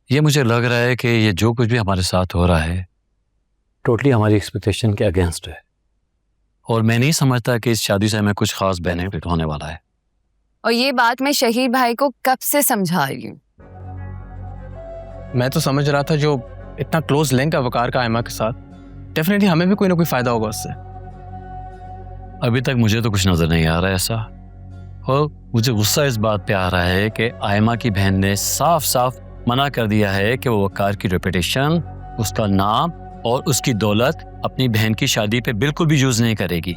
ये मुझे लग रहा है कि ये जो कुछ भी हमारे साथ हो रहा है टोटली हमारी एक्सपेक्टेशन के अगेंस्ट है, और मैं नहीं समझता कि इस शादी से हमें कुछ खास बेनिफिट होने वाला है। और ये बात मैं शहीद भाई को कब से समझा रही हूँ। मैं तो समझ रहा था जो इतना क्लोज लिंक है वकार का आयमा के साथ, डेफिनेटली हमें भी कोई ना कोई फायदा होगा उससे। अभी तक मुझे तो कुछ नजर नहीं आ रहा है ऐसा, और मुझे गुस्सा इस बात पे आ रहा है कि आयमा की बहन ने साफ साफ मना कर दिया है कि वो वकार की रेपुटेशन, उसका नाम और उसकी दौलत अपनी बहन की शादी पे बिल्कुल भी यूज नहीं करेगी।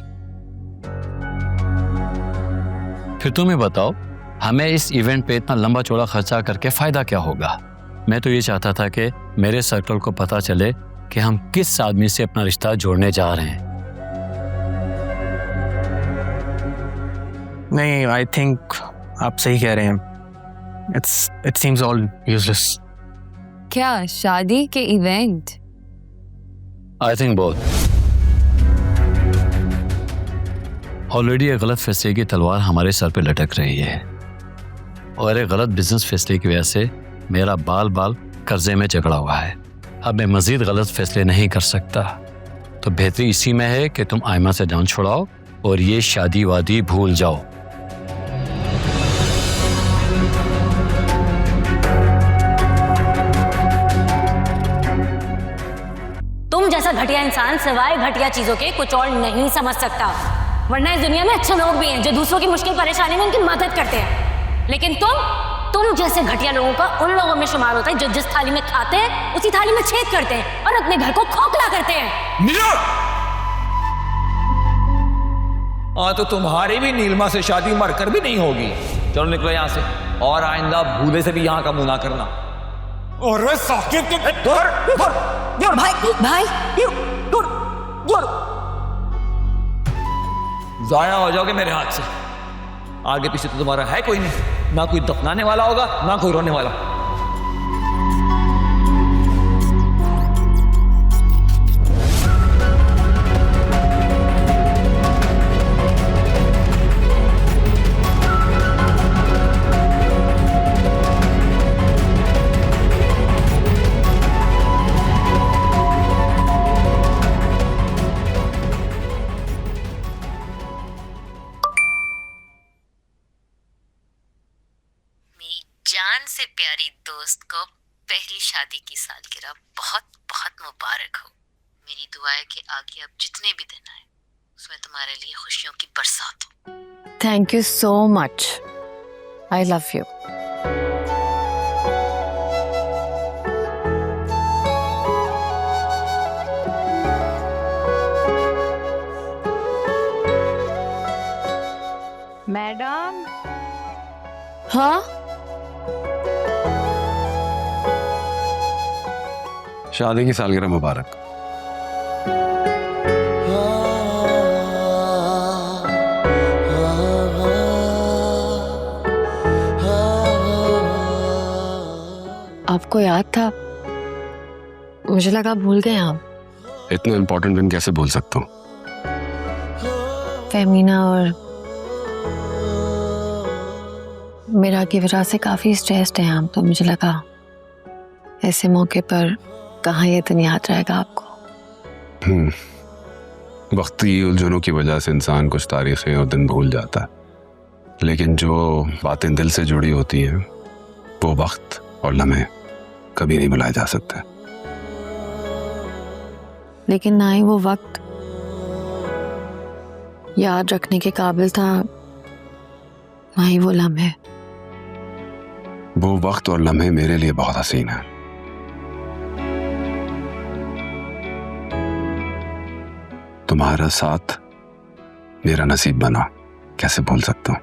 फिर तुम्हें बताओ, हमें इस इवेंट पे इतना लंबा चौड़ा खर्चा करके फायदा क्या होगा? मैं तो ये चाहता था कि मेरे सर्कल को पता चले कि हम किस आदमी से अपना रिश्ता जोड़ने जा रहे हैं। नहीं, आई थिंक आप सही कह रहे हैं। It seems all useless. क्या शादी के event? I think both. Already एक गलत फैसले की तलवार हमारे सर पे लटक रही है, और एक गलत बिजनेस फैसले की वजह से मेरा बाल बाल कर्जे में जकड़ा हुआ है। अब मैं मजीद गलत फैसले नहीं कर सकता, तो बेहतरी इसी में है कि तुम आयमा से जान छुड़ाओ और ये शादी वादी भूल जाओ। तुम जैसा घटिया इंसान सिवाय घटिया चीजों के कुछ और नहीं समझ सकता, वरना इस दुनिया में अच्छे लोग भी हैं जो दूसरों की मुश्किल परेशानी में उनकी मदद करते हैं। लेकिन तुम जैसे घटिया लोगों का उन लोगों में शुमार होता है जो जिस थाली में खाते हैं उसी थाली में छेद करते हैं और अपने घर को खोखला करते हैं। हाँ, तो तुम्हारी भी नीलमा से शादी मरकर भी नहीं होगी। चलो निकलो यहाँ से, और आइंदा भूले से भी यहाँ का मुंह ना करना। और साकिब भाई जाया हो जाओगे मेरे हाथ से। आगे पीछे तो तुम्हारा है कोई नहीं, ना कोई दफनाने वाला होगा ना कोई रोने वाला। जान से प्यारी दोस्त को पहली शादी की सालगिरह बहुत बहुत मुबारक हो। मेरी दुआ है कि आगे अब जितने भी दिन आए उसमें तुम्हारे लिए खुशियों की बरसात हो। Thank you so much. I love you. Madam. हाँ, शादी की सालगिरह मुबारक। आपको याद था? मुझे लगा भूल गए आप। इतना इम्पोर्टेंट दिन कैसे भूल सकता हूँ? फेमिना और मेरा की वजह से काफी स्ट्रेस्ड हैं आप, तो मुझे लगा ऐसे मौके पर कहाँ ये दिन याद रहेगा आपको। वक्ती उलझनों की वजह से इंसान कुछ तारीखें और दिन भूल जाता है, लेकिन जो बातें दिल से जुड़ी होती हैं वो वक्त और लम्हे कभी नहीं भुलाए जा सकते। लेकिन ना ही वो वक्त याद रखने के काबिल था, ना ही वो लम्हे। वो वक्त और लम्हे मेरे लिए बहुत हसीन है। तुम्हारा साथ मेरा नसीब बना, कैसे भूल सकता हूँ।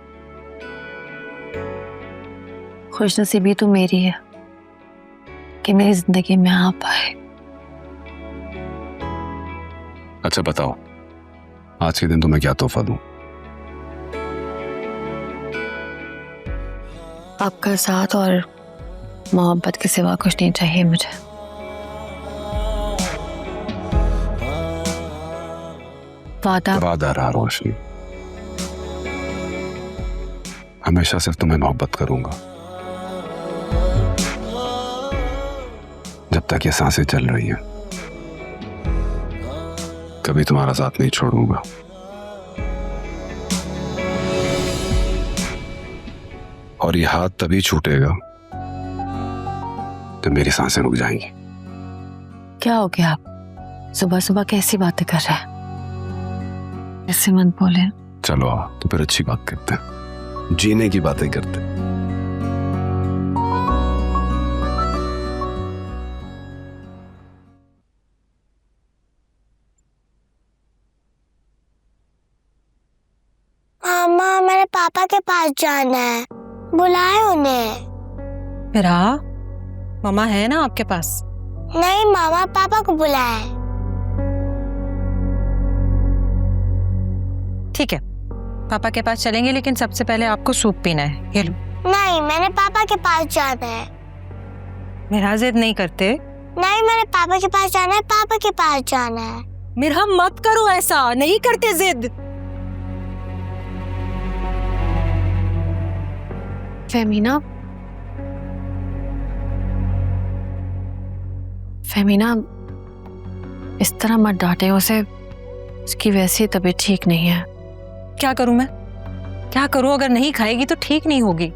खुशनसीबी तो मेरी है कि मेरी जिंदगी में आप आए। अच्छा बताओ, आज के दिन तुम्हें क्या तोहफा दूं? आपका साथ और मोहब्बत के सिवा कुछ नहीं चाहिए मुझे। वादा रहा रोशनी, हमेशा सिर्फ तुम्हें मोहब्बत करूंगा। तक ये सांसें चल रही हैं, कभी तुम्हारा साथ नहीं छोड़ूंगा। और ये हाथ तभी छूटेगा तो मेरी सांसें रुक जाएंगी। क्या हो गया आप सुबह सुबह कैसी बातें कर रहे हैं? ऐसे मत बोले। चलो आओ तो फिर अच्छी बात करते हैं, जीने की बातें करते हैं। मामा मेरे पापा के पास जाना है, बुलाए उन्हें। मेरा मामा है ना आपके पास? नहीं मामा, पापा को बुलाए। ठीक है, पापा के पास चलेंगे, लेकिन सबसे पहले आपको सूप पीना है। ये लो। नहीं, मैंने पापा के पास जाना है। मेरा जिद नहीं करते। नहीं, मैंने पापा के पास जाना है, पापा के पास जाना है। मेरा मत करो ऐसा, नहीं करते जिद। फेमिना, फेमिना, इस तरह मत डांटे उसे, उसकी वैसी तबीयत ठीक नहीं है। क्या करूं मैं? क्या करूं? अगर नहीं खाएगी तो ठीक नहीं होगी।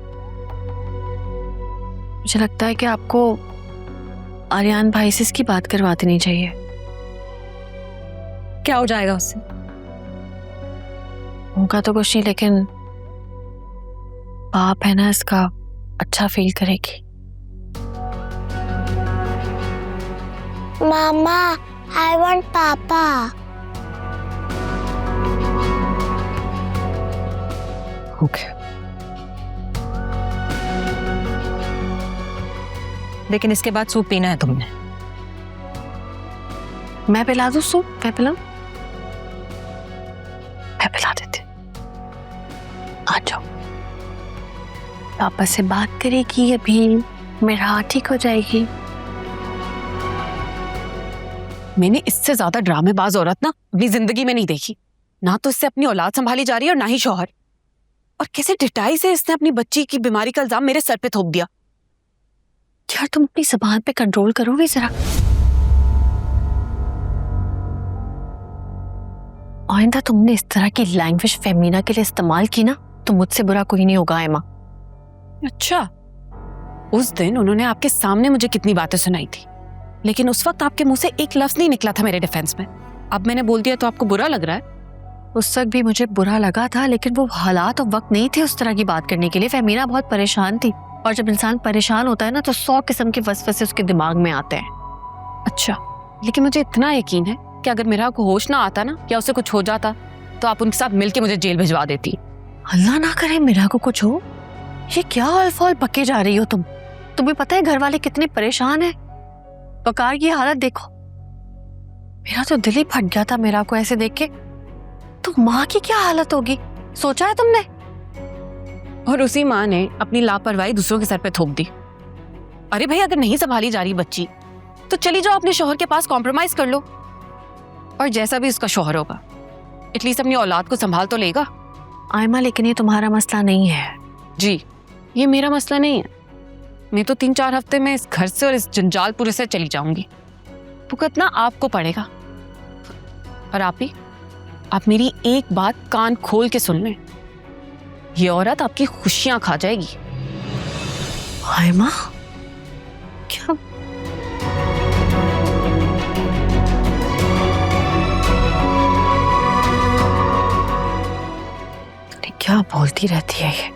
मुझे लगता है कि आपको आर्यन भाई से इसकी बात करवा देनी चाहिए। क्या हो जाएगा उससे? होगा तो कुछ नहीं, लेकिन बाप है ना, इसका अच्छा फील करेगी। मामा, आई वांट पापा। ओके, लेकिन इसके बाद सूप पीना है तुमने। मैं पिला दूं सूप? मैं पिलाऊं? मैं पिला देती। आ जाओ, पापा से बात करेगी अभी, मेरा हाथ ठीक हो जाएगी। मैंने इससे ज्यादा ड्रामेबाज औरत ना अपनी जिंदगी में नहीं देखी। ना तो इससे अपनी औलाद संभाली जा रही है और ना ही शौहर। और कैसे ढिठाई से इसने अपनी बच्ची की बीमारी का इल्जाम मेरे सर पे थोप दिया। यार तुम अपनी जुबान पे कंट्रोल करोगे जरा? आइंदा तुमने इस तरह की लैंग्वेज फेमिना के लिए इस्तेमाल की ना तो मुझसे बुरा कोई नहीं होगा एमा। अच्छा, उस दिन उन्होंने आपके सामने मुझे कितनी बातें सुनाई थी, लेकिन उस वक्त आपके मुंह से एक लफ्ज नहीं निकला था मेरे डिफेंस में। अब मैंने बोल दिया तो आपको बुरा लग रहा है? उस वक्त भी मुझे बुरा लगा था, लेकिन वो हालात और वक्त नहीं थे उस तरह की बात करने के लिए। फेमिना बहुत परेशान थी, और जब इंसान परेशान होता है ना तो 100 किस्म के वसवसे उसके दिमाग में आते हैं। अच्छा, लेकिन मुझे इतना यकीन है कि अगर मेरा को होश ना आता ना या उसे कुछ हो जाता तो आप उनके साथ मिलके मुझे जेल भिजवा देती। अल्लाह ना करे मेरा को कुछ हो। ये क्या अल्फाल पके जा रही हो तुम? तुम्हें पता है घर वाले कितने परेशान हैं? बकार की हालत देखो, मेरा तो दिल ही फट गया था मेरा को ऐसे देख के। तो माँ की क्या हालत होगी, सोचा है तुमने? और उसी माँ ने अपनी लापरवाही दूसरों के सर पे थोप दी। अरे भाई, अगर नहीं संभाली जा रही बच्ची तो चली जाओ अपने शौहर के पास, कॉम्प्रोमाइज कर लो। और जैसा भी उसका शौहर होगा एटलीस्ट अपनी औलाद को संभाल तो लेगा। आयमा, लेकिन ये तुम्हारा मसला नहीं है। जी, ये मेरा मसला नहीं है। मैं तो 3-4 हफ्ते में इस घर से और इस जंजालपुरे से चली जाऊंगी। भुगतना आपको पड़ेगा। और आप मेरी एक बात कान खोल के सुन लें, ये औरत आपकी खुशियां खा जाएगी। आयमा, क्या क्या बोलती रहती है ये?